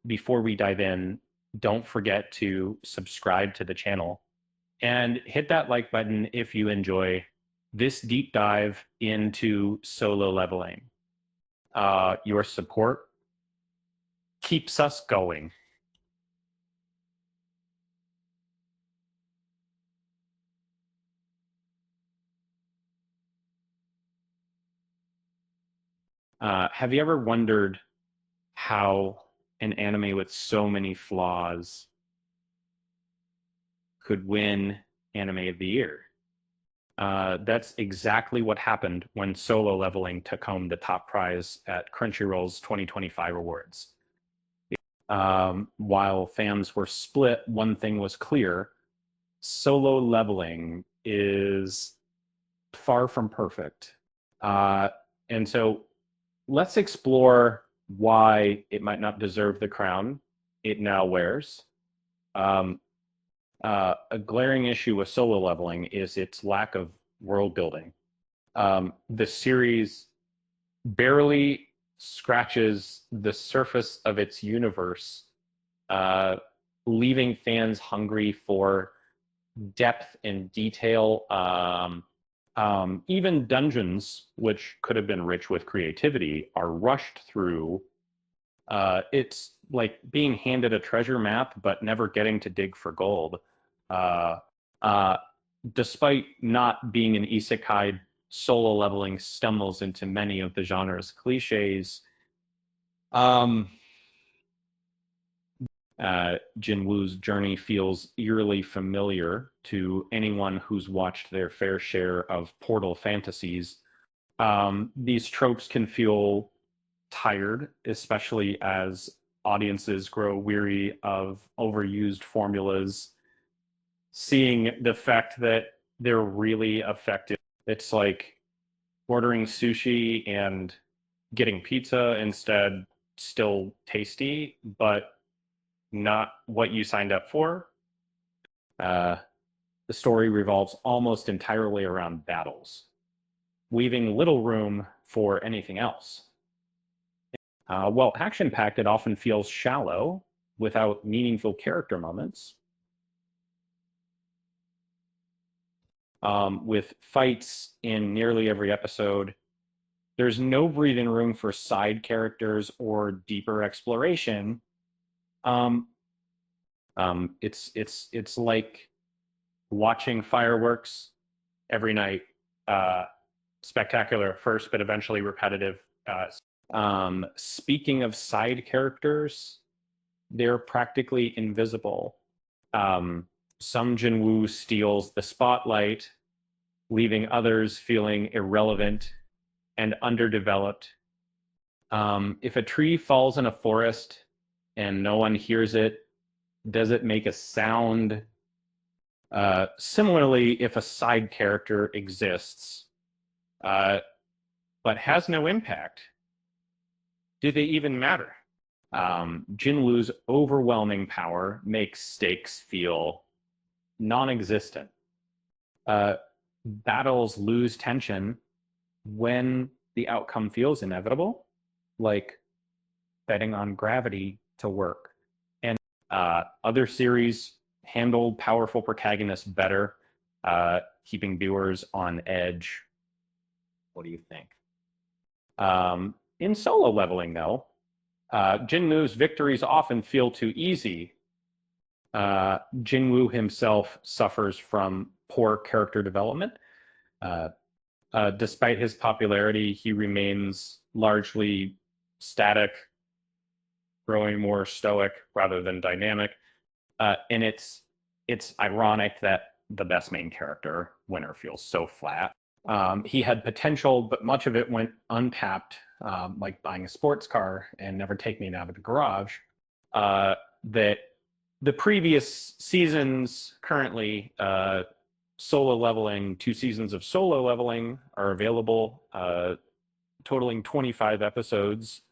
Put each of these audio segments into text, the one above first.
Before we dive in, don't forget to subscribe to the channel and hit that like button if you enjoy this deep dive into solo leveling. Your support keeps us going. Have you ever wondered how an anime with so many flaws could win Anime of the Year? That's exactly what happened when Solo Leveling took home the top prize at Crunchyroll's 2025 awards. While fans were split, one thing was clear: Solo Leveling is far from perfect. Uh, and so let's explore why it might not deserve the crown it now wears. Um, a glaring issue with Solo Leveling is its lack of world building. The series barely scratches the surface of its universe, uh, leaving fans hungry for depth and detail. Even dungeons, which could have been rich with creativity, are rushed through. It's like being handed a treasure map, but never getting to dig for gold. Uh, uh, Despite not being an isekai, solo leveling stumbles into many of the genre's cliches. Um, Jinwoo's journey feels eerily familiar to anyone who's watched their fair share of portal fantasies. These tropes can feel tired, especially as audiences grow weary of overused formulas, seeing the fact that they're really effective. It's like ordering sushi and getting pizza instead, still tasty, but not what you signed up for. Uh, the story revolves almost entirely around battles, leaving little room for anything else. While action packed, it often feels shallow without meaningful character moments. With fights in nearly every episode, there's no breathing room for side characters or deeper exploration. Um, it's like watching fireworks every night. Uh, Spectacular at first, but eventually repetitive. Speaking of side characters, they're practically invisible. Um, some Jinwoo steals the spotlight, leaving others feeling irrelevant and underdeveloped. If a tree falls in a forest and no one hears it, does it make a sound? Similarly, if a side character exists uh, but has no impact, do they even matter? Jinwoo's overwhelming power makes stakes feel non-existent. Uh, Battles lose tension when the outcome feels inevitable, like betting on gravity to work. And other series handled powerful protagonists better, keeping viewers on edge. What do you think? In solo leveling, though, Jinwoo's victories often feel too easy. Jinwoo himself suffers from poor character development. Uh, Despite his popularity, he remains largely static, growing more stoic rather than dynamic. And it's ironic that the best main character, Winner, feels so flat. He had potential, but much of it went untapped, like buying a sports car and never taking it out of the garage. That the previous seasons, currently solo leveling, 2 seasons of solo leveling are available, totaling 25 episodes.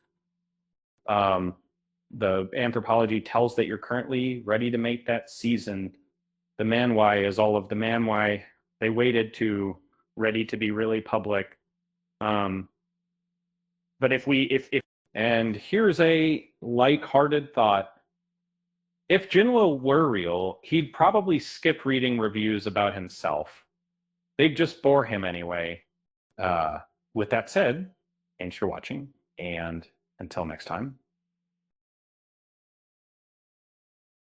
Um, the anthropology tells that you're currently ready to make that season. The manhwa is all of the manhwa they waited to, ready to be really public. Um, but if And here's a like-hearted thought. If Jinwo were real, he'd probably skip reading reviews about himself. They'd just bore him anyway. Uh, with that said, thanks for watching, and until next time,